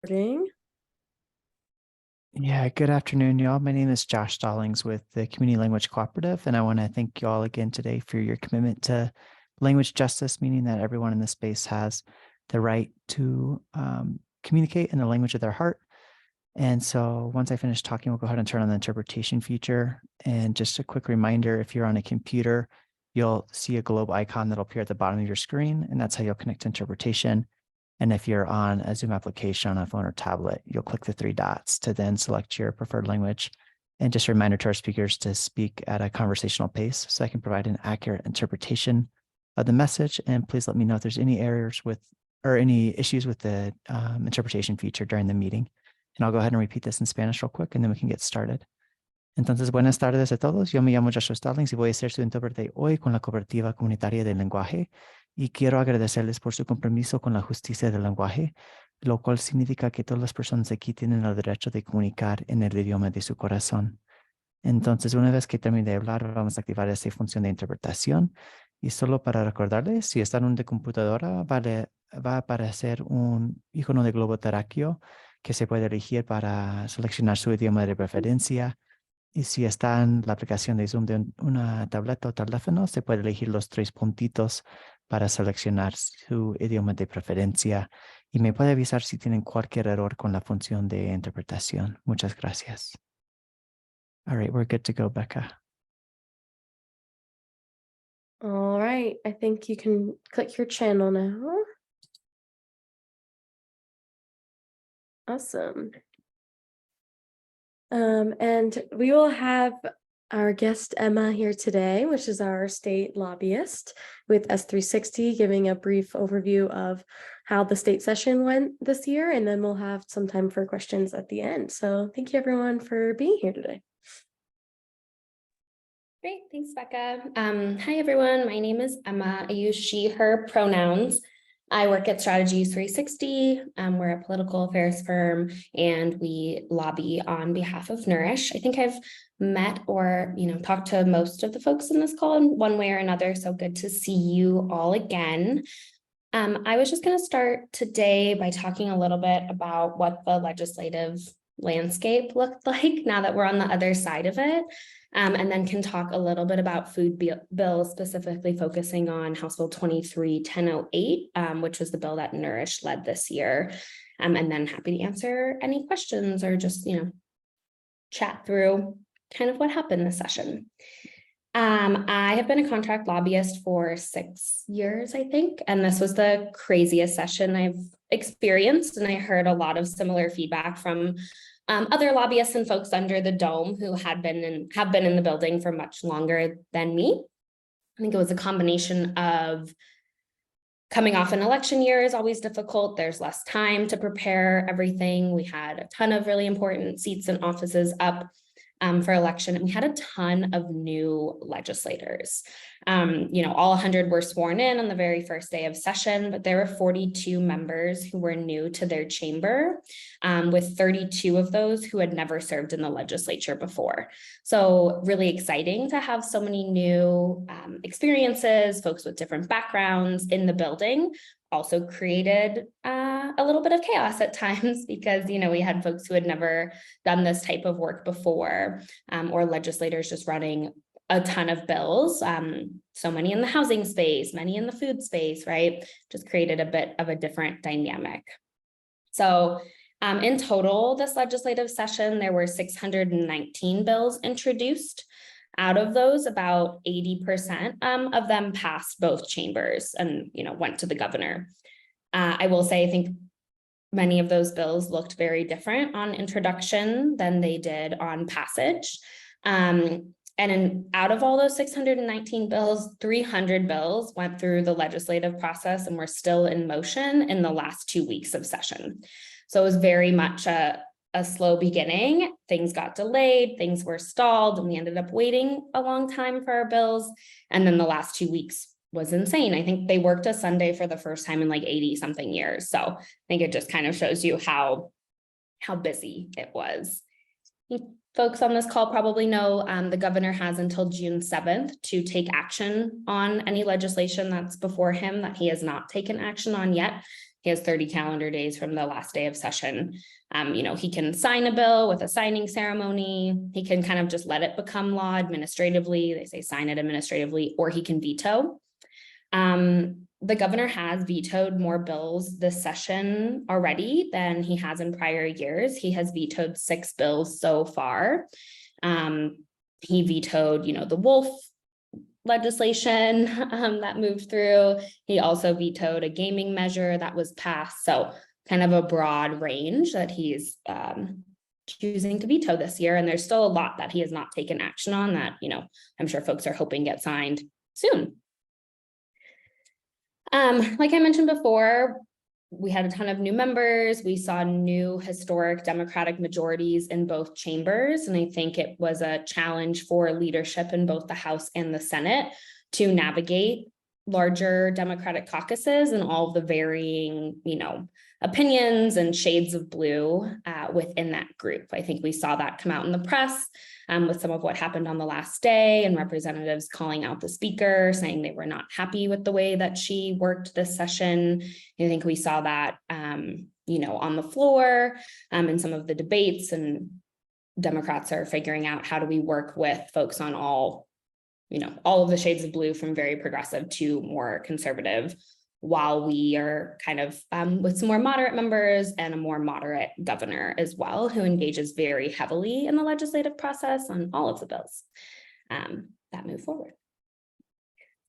Recording. Yeah, good afternoon, y'all. My name is Josh Stallings with the Community Language Cooperative, and I want to thank you all again today for your commitment to language justice, meaning that everyone in this space has the right to communicate in the language of their heart. And so once I finish talking, we'll go ahead and turn on the interpretation feature. And just a quick reminder, if you're on a computer, you'll see a globe icon that'll appear at the bottom of your screen, and that's how you'll connect to interpretation. And if you're on a Zoom application on a phone or tablet, you'll click the three dots to then select your preferred language. And just a reminder to our speakers to speak at a conversational pace so I can provide an accurate interpretation of the message. And please let me know if there's any errors with or any issues with the interpretation feature during the meeting. And I'll go ahead and repeat this in Spanish real quick, and then we can get started. Entonces, buenas tardes a todos. Yo me llamo Joshua Stallings y voy a ser su intérprete hoy con la Cooperativa Comunitaria del Lenguaje. Y quiero agradecerles por su compromiso con la justicia del lenguaje, lo cual significa que todas las personas aquí tienen el derecho de comunicar en el idioma de su corazón. Entonces, una vez que termine de hablar, vamos a activar esta función de interpretación. Y solo para recordarles, si están en una computadora, va a aparecer un icono de globo terráqueo que se puede elegir para seleccionar su idioma de preferencia. Y si está en la aplicación de Zoom de una tableta o teléfono, se puede elegir los tres puntitos para seleccionar su idioma de preferencia. Y me puede avisar si tienen cualquier error con la función de interpretación. Muchas gracias. All right, we're good to go, Becca. All right, I think you can click your channel now. Awesome. And we will have our guest Emma here today, which is our state lobbyist with S360, giving a brief overview of how the state session went this year, and then we'll have some time for questions at the end. So thank you everyone for being here today. Great, thanks, Becca. Hi, everyone. My name is Emma. I use she, her pronouns. I work at Strategies 360. We're a political affairs firm, and we lobby on behalf of Nourish. I think I've met or talked to most of the folks in this call in one way or another, so good to see you all again. I was just going to start today by talking a little bit about what the legislative landscape looked like now that we're on the other side of it. And then can talk a little bit about food bills, specifically focusing on House Bill 23-1008, which was the bill that Nourish led this year. And then happy to answer any questions or just, chat through kind of what happened this session. I have been a contract lobbyist for 6 years, I think, and this was the craziest session I've experienced. And I heard a lot of similar feedback from other lobbyists and folks under the dome who have been in the building for much longer than me. I think it was a combination of coming off an election year is always difficult. There's less time to prepare everything. We had a ton of really important seats and offices up for election, and we had a ton of new legislators. All 100 were sworn in on the very first day of session, but there were 42 members who were new to their chamber, with 32 of those who had never served in the legislature before. So really exciting to have so many new experiences, folks with different backgrounds in the building. Also created a little bit of chaos at times because, we had folks who had never done this type of work before, or legislators just running a ton of bills. So many in the housing space, many in the food space, right? Just created a bit of a different dynamic. So in total, this legislative session, there were 619 bills introduced. Out of those, about 80% of them passed both chambers and, went to the governor. I will say, I think many of those bills looked very different on introduction than they did on passage. Out of all those 619 bills, 300 bills went through the legislative process and were still in motion in the last 2 weeks of session. So it was very much a slow beginning. Things got delayed, things were stalled, and we ended up waiting a long time for our bills. And then the last 2 weeks was insane. I think they worked a Sunday for the first time in like 80 something years. So I think it just kind of shows you how busy it was. Folks on this call probably know the governor has until June 7th to take action on any legislation that's before him that he has not taken action on yet. He has 30 calendar days from the last day of session. He can sign a bill with a signing ceremony. He can kind of just let it become law administratively. They say sign it administratively, or he can veto. The governor has vetoed more bills this session already than he has in prior years. He has vetoed 6 bills so far. He vetoed, the wolf legislation that moved through. He also vetoed a gaming measure that was passed. So kind of a broad range that he's choosing to veto this year. And there's still a lot that he has not taken action on that, I'm sure folks are hoping get signed soon. Like I mentioned before, we had a ton of new members. We saw new historic Democratic majorities in both chambers. And I think it was a challenge for leadership in both the House and the Senate to navigate larger Democratic caucuses and all of the varying, opinions and shades of blue within that group. I think we saw that come out in the press with some of what happened on the last day and representatives calling out the speaker, saying they were not happy with the way that she worked this session. I think we saw that, on the floor in some of the debates, and Democrats are figuring out how do we work with folks on all of the shades of blue, from very progressive to more conservative, while we are kind of with some more moderate members and a more moderate governor as well, who engages very heavily in the legislative process on all of the bills that move forward.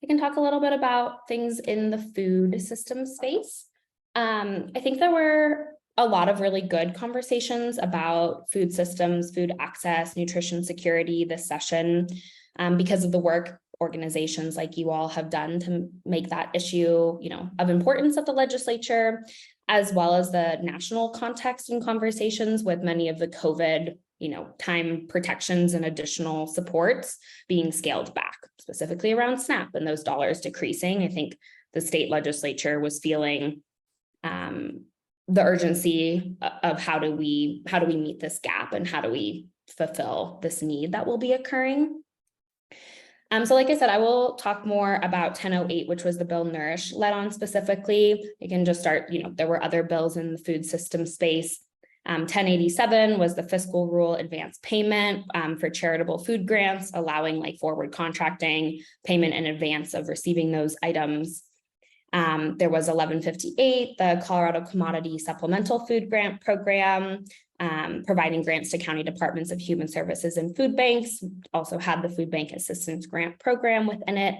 I can talk a little bit about things in the food system space. I think there were a lot of really good conversations about food systems, food access, nutrition security this session because of the work organizations like you all have done to make that issue, of importance at the legislature, as well as the national context and conversations with many of the COVID, time protections and additional supports being scaled back, specifically around SNAP and those dollars decreasing. I think the state legislature was feeling the urgency of how do we meet this gap and how do we fulfill this need that will be occurring. So like I said, I will talk more about 1008, which was the bill Nourish led on specifically. I can just start, there were other bills in the food system space. 1087 was the fiscal rule advance payment for charitable food grants, allowing forward contracting payment in advance of receiving those items. There was 1158, the Colorado Commodity Supplemental Food Grant Program, providing grants to county departments of human services and food banks, also had the food bank assistance grant program within it.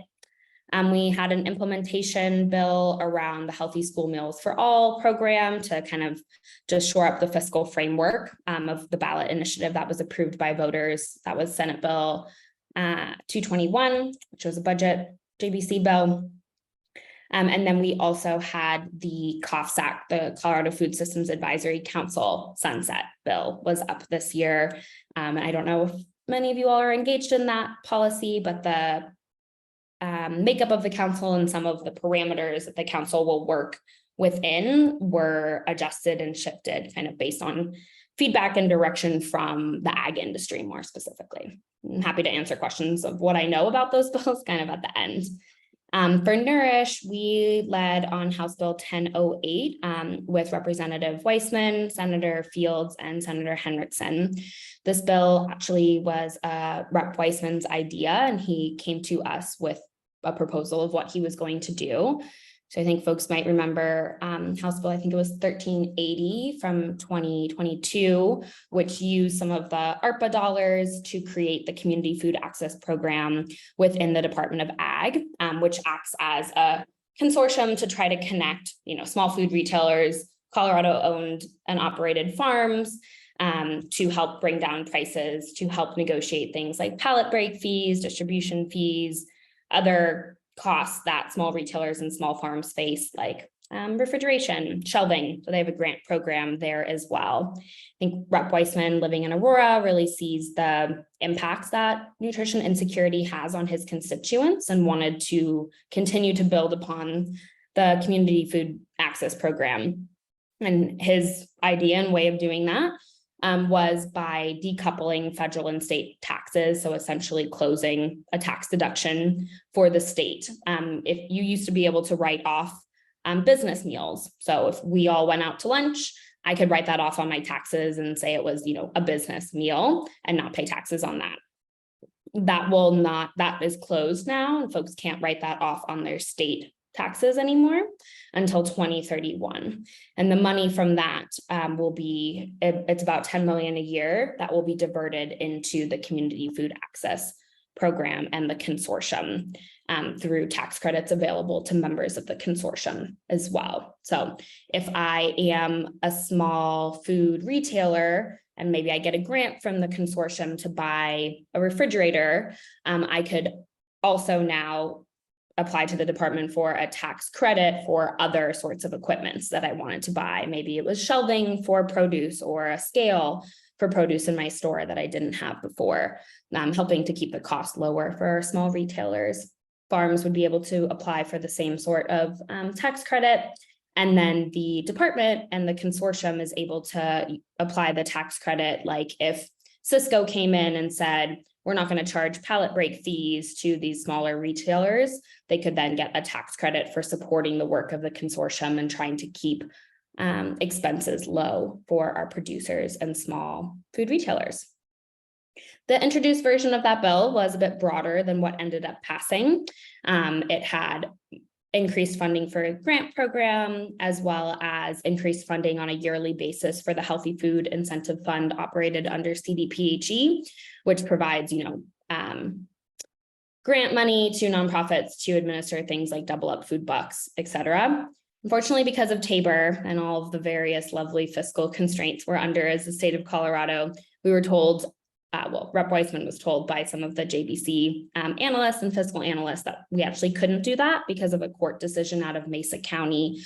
We had an implementation bill around the Healthy School Meals for All program to kind of just shore up the fiscal framework of the ballot initiative that was approved by voters. That was Senate Bill 221, which was a budget JBC bill. And then we also had the COFSAC, the Colorado Food Systems Advisory Council sunset bill was up this year. And I don't know if many of you all are engaged in that policy, but the makeup of the council and some of the parameters that the council will work within were adjusted and shifted kind of based on feedback and direction from the ag industry more specifically. I'm happy to answer questions of what I know about those bills kind of at the end. For Nourish, we led on House Bill 1008 with Representative Weissman, Senator Fields, and Senator Henriksen. This bill actually was Rep. Weissman's idea, and he came to us with a proposal of what he was going to do. So I think folks might remember House Bill, I think it was 1380 from 2022, which used some of the ARPA dollars to create the Community Food Access Program within the Department of Ag, which acts as a consortium to try to connect, small food retailers, Colorado-owned and operated farms, to help bring down prices, to help negotiate things like pallet break fees, distribution fees, other costs that small retailers and small farms face, like refrigeration, shelving. So they have a grant program there as well. I think Rep. Weissman, living in Aurora, really sees the impacts that nutrition insecurity has on his constituents and wanted to continue to build upon the Community Food Access Program. And his idea and way of doing that was by decoupling federal and state taxes. So essentially closing a tax deduction for the state. If you used to be able to write off business meals. So if we all went out to lunch, I could write that off on my taxes and say it was, a business meal and not pay taxes on that. That is closed now, and folks can't write that off on their state taxes anymore until 2031. And the money from that it's about 10 million a year that will be diverted into the Community Food Access Program and the consortium through tax credits available to members of the consortium as well. So if I am a small food retailer and maybe I get a grant from the consortium to buy a refrigerator, I could also now apply to the department for a tax credit for other sorts of equipments that I wanted to buy. Maybe it was shelving for produce or a scale for produce in my store that I didn't have before, helping to keep the cost lower for small retailers. Farms would be able to apply for the same sort of tax credit. And then the department and the consortium is able to apply the tax credit. Like if Cisco came in and said, we're not going to charge pallet break fees to these smaller retailers, they could then get a tax credit for supporting the work of the consortium and trying to keep expenses low for our producers and small food retailers. The introduced version of that bill was a bit broader than what ended up passing. It had increased funding for a grant program, as well as increased funding on a yearly basis for the Healthy Food Incentive Fund operated under CDPHE, which provides, grant money to nonprofits to administer things like Double Up Food Bucks, et cetera. Unfortunately, because of Tabor and all of the various lovely fiscal constraints we're under as the state of Colorado, we were told, Rep. Weissman was told by some of the JBC analysts and fiscal analysts that we actually couldn't do that because of a court decision out of Mesa County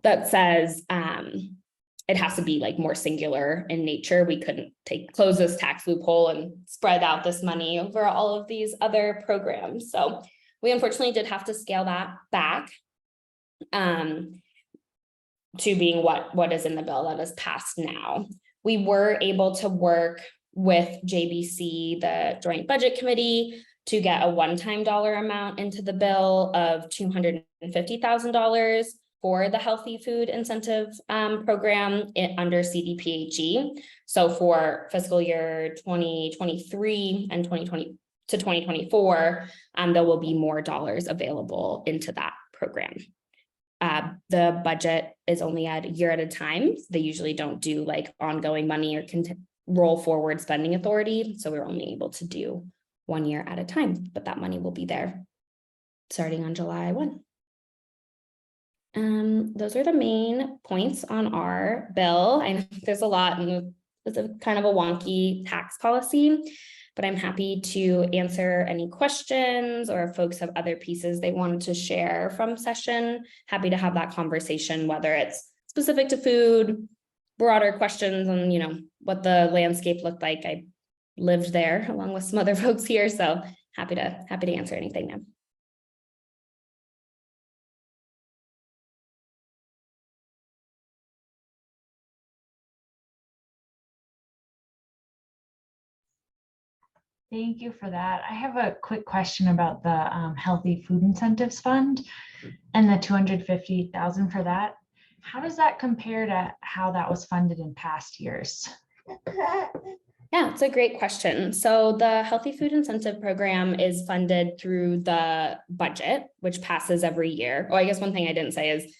that says it has to be like more singular in nature. We couldn't close this tax loophole and spread out this money over all of these other programs. So we unfortunately did have to scale that back to being what is in the bill that is passed now. We were able to work with JBC, the Joint Budget Committee, to get a one-time dollar amount into the bill of $250,000 for the Healthy Food Incentive Program under CDPHE. So for fiscal year 2023 and 2020 to 2024, there will be more dollars available into that program. The budget is only a year at a time. They usually don't do like ongoing money or roll forward spending authority. So we're only able to do 1 year at a time, but that money will be there starting on July 1. Those are the main points on our bill. I know there's a lot and it's a kind of a wonky tax policy, but I'm happy to answer any questions, or if folks have other pieces they wanted to share from session, happy to have that conversation, whether it's specific to food, broader questions on, what the landscape looked like. I lived there along with some other folks here, so happy to answer anything now. Thank you for that. I have a quick question about the Healthy Food Incentives Fund and the $250,000 for that. How does that compare to how that was funded in past years? Yeah, it's a great question. So the Healthy Food Incentive Program is funded through the budget, which passes every year. Oh, I guess one thing I didn't say is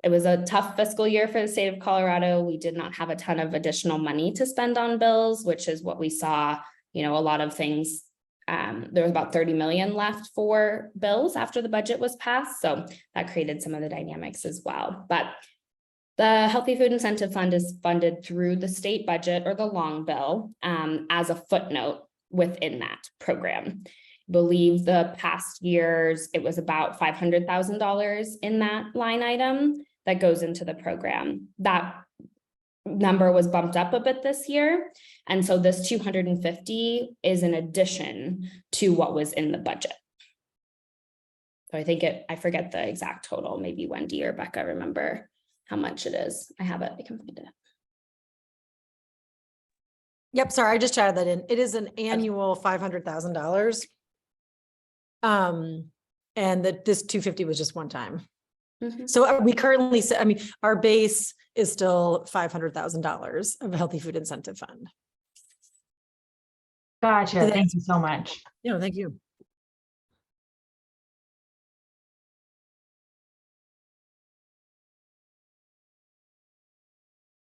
it was a tough fiscal year for the state of Colorado. We did not have a ton of additional money to spend on bills, which is what we saw. A lot of things, there was about 30 million left for bills after the budget was passed. So that created some of the dynamics as well. But the Healthy Food Incentive Fund is funded through the state budget or the long bill as a footnote within that program. I believe the past years, it was about $500,000 in that line item that goes into the program. That number was bumped up a bit this year. And so this 250 is an addition to what was in the budget. So I forget the exact total, maybe Wendy or Becca remember how much it is. I have it, I can find it. Yep, sorry, I just chatted that in. It is an annual $500,000. And that this 250 was just one time. Mhm. So we currently, I mean, our base is still $500,000 of a healthy food incentive fund. Gotcha. Did that Thank you so much. No, thank you.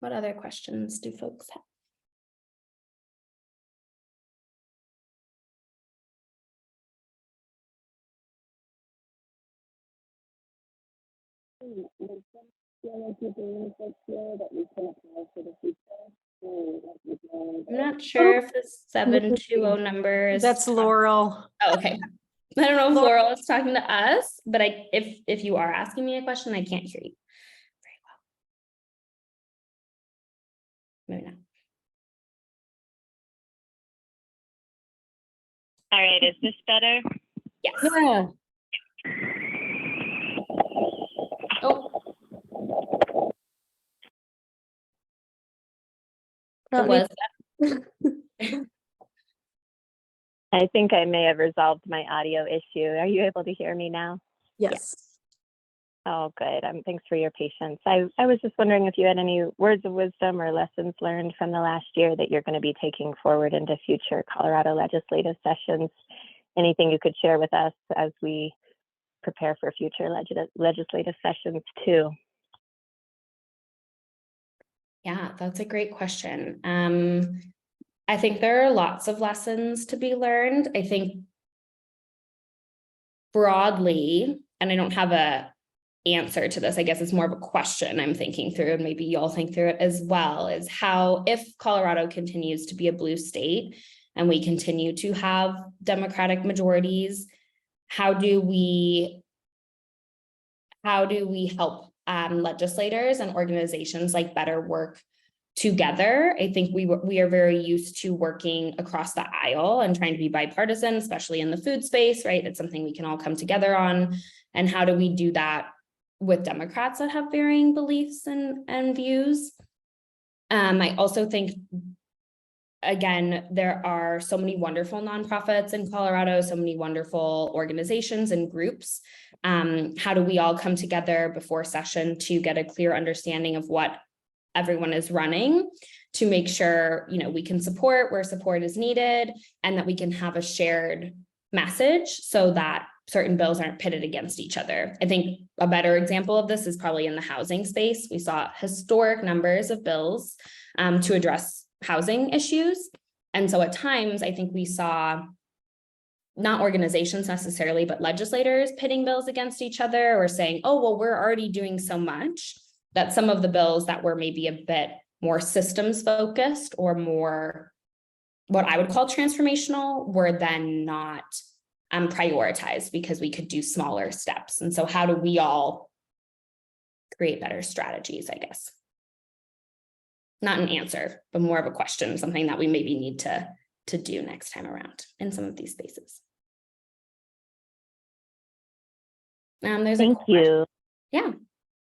What other questions do folks have? I'm not sure if the 720 number is. That's Laurel. Oh, okay. I don't know if Laurel is talking to us, but if you are asking me a question, I can't hear you very well. Maybe not. All right, is this better? Yes. Yeah. Oh, Not it me. was. I think I may have resolved my audio issue. Are you able to hear me now? Yes. Oh, good. Thanks for your patience. I was just wondering if you had any words of wisdom or lessons learned from the last year that you're going to be taking forward into future Colorado legislative sessions. Anything you could share with us as we prepare for future legislative sessions too? Yeah, that's a great question. I think there are lots of lessons to be learned. I think broadly, and I don't have a answer to this, I guess it's more of a question I'm thinking through, and maybe y'all think through it as well, is how, if Colorado continues to be a blue state and we continue to have Democratic majorities, how do we help legislators and organizations like better work together? I think we are very used to working across the aisle and trying to be bipartisan, especially in the food space, right? It's something we can all come together on. And how do we do that with Democrats that have varying beliefs and views? I also think, again, there are so many wonderful nonprofits in Colorado, so many wonderful organizations and groups. How do we all come together before session to get a clear understanding of what everyone is running, to make sure, we can support where support is needed, and that we can have a shared message so that certain bills aren't pitted against each other. I think a better example of this is probably in the housing space. We saw historic numbers of bills to address housing issues. And so at times, I think we saw not organizations necessarily, but legislators pitting bills against each other, or saying, oh, well, we're already doing so much, that some of the bills that were maybe a bit more systems focused or more what I would call transformational were then not prioritized because we could do smaller steps. And so how do we all create better strategies, I guess? Not an answer, but more of a question, something that we maybe need to do next time around in some of these spaces. Thank you. Yeah.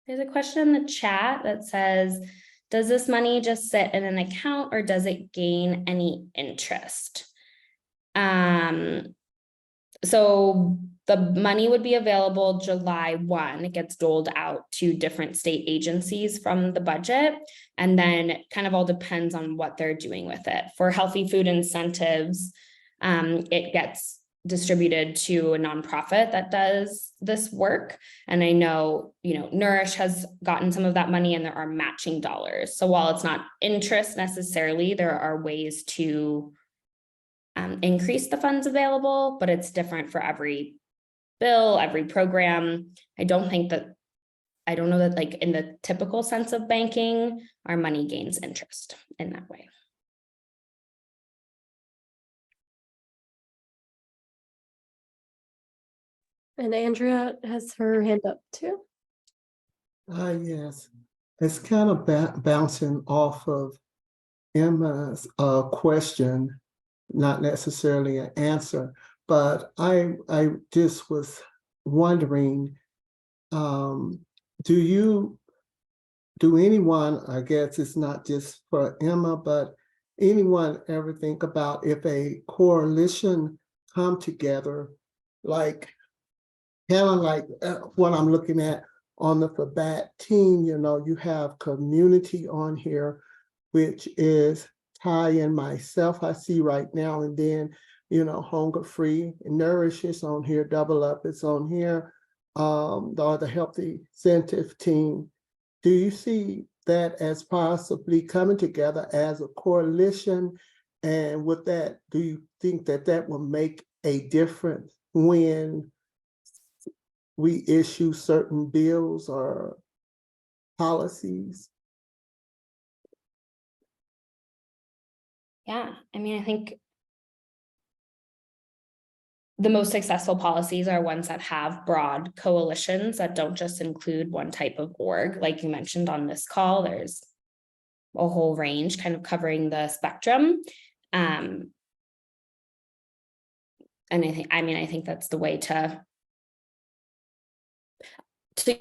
There's a question in the chat that says, does this money just sit in an account or does it gain any interest? So the money would be available July 1. It gets doled out to different state agencies from the budget. And then it kind of all depends on what they're doing with it. For healthy food incentives, it gets distributed to a nonprofit that does this work. And I know, Nourish has gotten some of that money and there are matching dollars. So while it's not interest necessarily, there are ways to increase the funds available, but it's different for every bill, every program. I don't know that like in the typical sense of banking, our money gains interest in that way. And Andrea has her hand up too. Yes, it's kind of bouncing off of Emma's question, not necessarily an answer, but I just was wondering, do anyone, I guess it's not just for Emma, but anyone ever think about if a coalition come together, like kind of like what I'm looking at on the FABAT team, you know, you have community on here, which is Ty and myself, I see right now, and then, you know, Hunger Free and Nourish is on here, Double Up is on here, the Healthy Incentive team. Do you see that as possibly coming together as a coalition? And with that, do you think that that will make a difference when we issue certain bills or policies? Yeah, I mean, I think the most successful policies are ones that have broad coalitions that don't just include one type of org. Like you mentioned on this call, there's a whole range kind of covering the spectrum. And I think that's the way to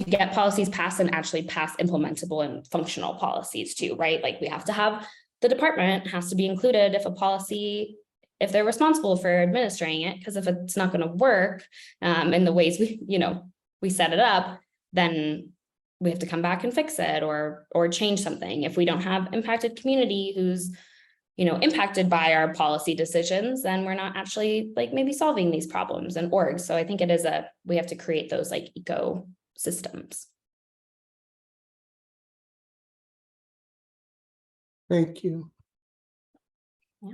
get policies passed and actually pass implementable and functional policies too, right? Like we have to have, the department has to be included if they're responsible for administering it, because if it's not going to work in the ways we set it up, then we have to come back and fix it or change something. If we don't have impacted community who's impacted by our policy decisions, then we're not actually like maybe solving these problems and orgs. So I think we have to create those like ecosystems. Thank you. Yeah.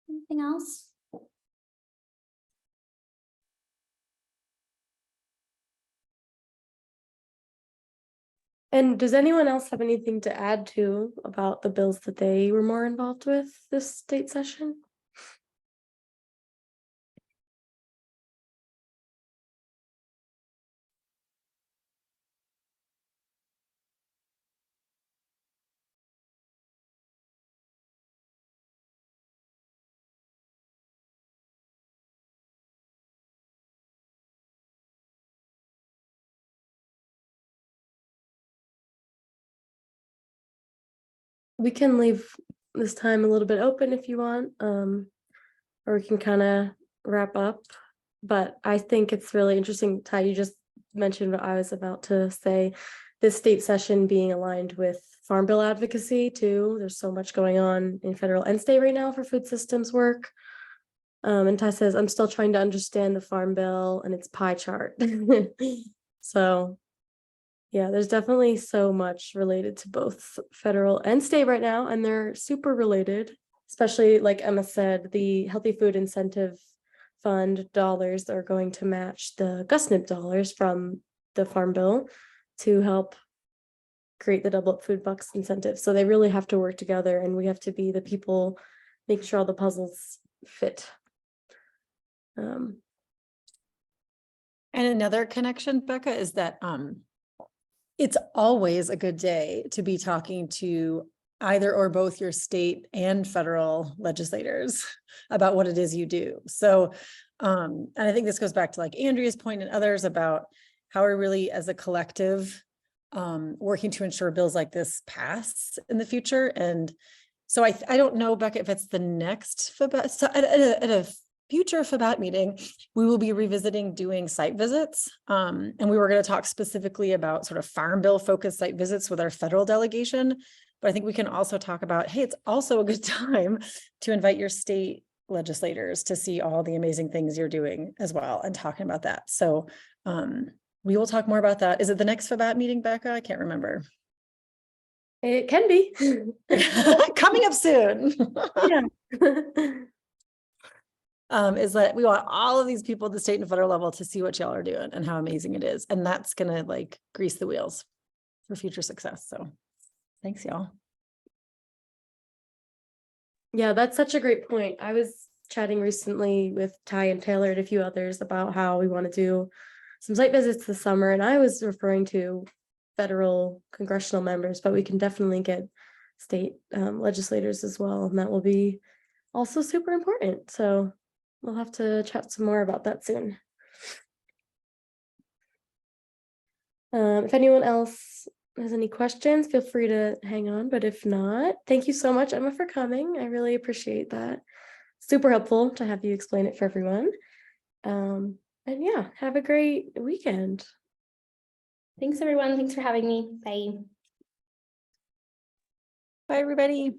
Anything else? And does anyone else have anything to add to about the bills that they were more involved with this state session? We can leave this time a little bit open if you want, or we can kind of wrap up. But I think it's really interesting, Ty, you just mentioned what I was about to say, this state session being aligned with Farm Bill advocacy too. There's so much going on in federal and state right now for food systems work. And Ty says, I'm still trying to understand the Farm Bill and its pie chart. So yeah, there's definitely so much related to both federal and state right now, and they're super related, especially like Emma said, the Healthy Food Incentive Fund dollars are going to match the GusNIP dollars from the Farm Bill to help create the Double Up Food Bucks incentive. So they really have to work together, and we have to be the people make sure all the puzzles fit. And another connection, Becca, is that it's always a good day to be talking to either or both your state and federal legislators about what it is you do. So, and I think this goes back to like Andrea's point and others about how we're really as a collective working to ensure bills like this pass in the future. And so I don't know, Becca, if it's the next FABAT, so at a future FABAT meeting, we will be revisiting doing site visits. And we were going to talk specifically about sort of Farm Bill focused site visits with our federal delegation. But I think we can also talk about, hey, it's also a good time to invite your state legislators to see all the amazing things you're doing as well and talking about that. So we will talk more about that. Is it the next FABAT meeting, Becca? I can't remember. It can be. Coming up soon. Yeah. Is that we want all of these people at the state and federal level to see what y'all are doing and how amazing it is. And that's going to like grease the wheels for future success. So thanks, y'all. Yeah, that's such a great point. I was chatting recently with Ty and Taylor and a few others about how we want to do some site visits this summer. And I was referring to federal congressional members, but we can definitely get state legislators as well. And that will be also super important. So we'll have to chat some more about that soon. If anyone else has any questions, feel free to hang on. But if not, thank you so much, Emma, for coming. I really appreciate that. Super helpful to have you explain it for everyone. And yeah, have a great weekend. Thanks, everyone. Thanks for having me. Bye. Bye, everybody.